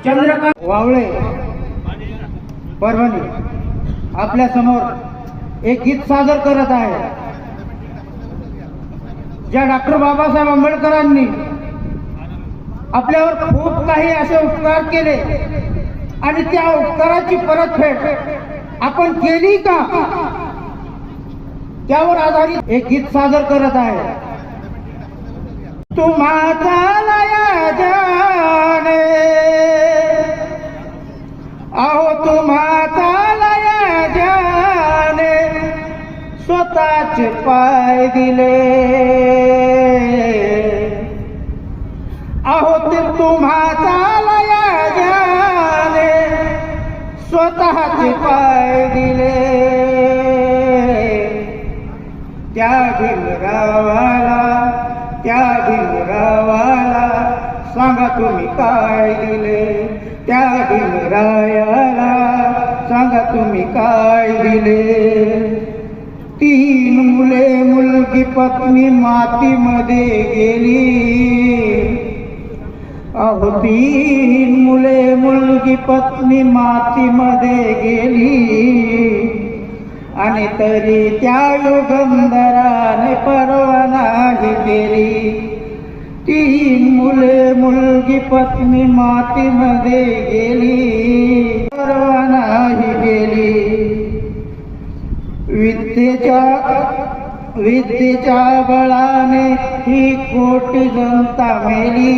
चंद्रकांत वावळे परभणी आपल्या समोर एक गीत सादर करत आहे। ज्या डॉक्टर बाबासाहेब आंबेडकरांनी आपल्यावर खूप काही असे उपकार केले आणि त्या उपकाराची परतफेड आपण केली का, त्यावर आधारित एक गीत सादर करत आहे। तुम्हाचा लया जाने अहो तुम्हाचा लया जाने स्वतःचे पाय दिले अहो ते तुम्हाचा लया जाने स्वतःचे पाय दिले त्या भीमरावाला सांगा तुम्ही काय दिले, त्या भीमरायाला सांगा तुम्ही काय दिले। 3 मुले मुलगी पत्नी मातीमध्ये गेली अहो 3 मुले मुलगी पत्नी मातीमध्ये गेली आणि तरी त्या युगंधराने परवा नाही केली। 3 मुले मुलगी पत्नी मातीमध्ये गेली परवा नाही केली। विद्येच्या बळाने ही कोटी जनता मेली,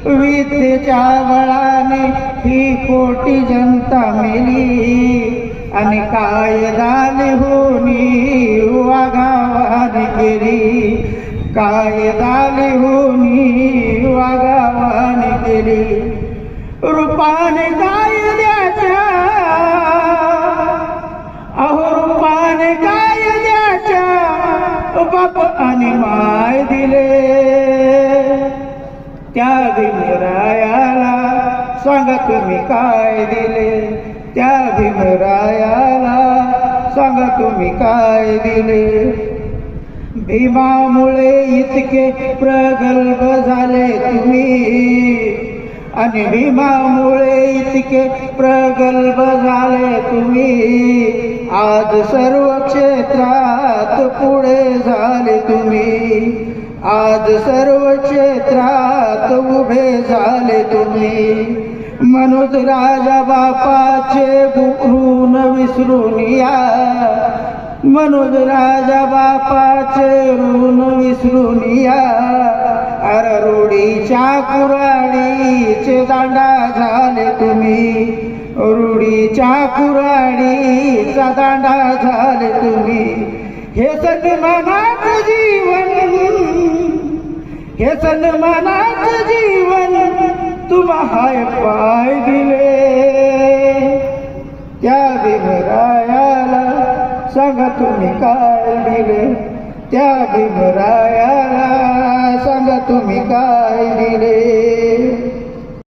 विद्येच्या बळाने ही कोटी जनता मेली आणि काय झाले होनी वाघावाने केली, काय झाले होनी वाघावाने केली। रूपाने कायद्याच्या अहो रूपाने कायद्याच्या बाप आणि माय दिले त्या भीमरायाला सांगा तुम्ही काय दिले, त्या भीमरायाला सांगा तुम्ही काय दिले। भीमामुळे इतके प्रगल्भ झाले तुम्ही आणि भीमामुळे इतके प्रगल्भ झाले तुम्ही, आज सर्व क्षेत्रात पुढे झाले तुम्ही, आज सर्व क्षेत्रात उभे झाले तुम्ही। मनोज राजा बापाचे ऋण विसरून या, मनोज राजा बापाचे ऋण विसरून या, अरे रूढीच्या कुऱ्हाडीचे दांडा झाले तुम्ही, रूढीच्या कुऱ्हाडीचा दांडा झाले तुम्ही। हे सन्मानाचं जीवन, हे सन्मानाचं जीवन तुम्हाला पाय दिले त्या भीमरायाला सांगा तुम्ही काय दिले, त्या भीमरायाला सांगा तुम्ही काय दिले।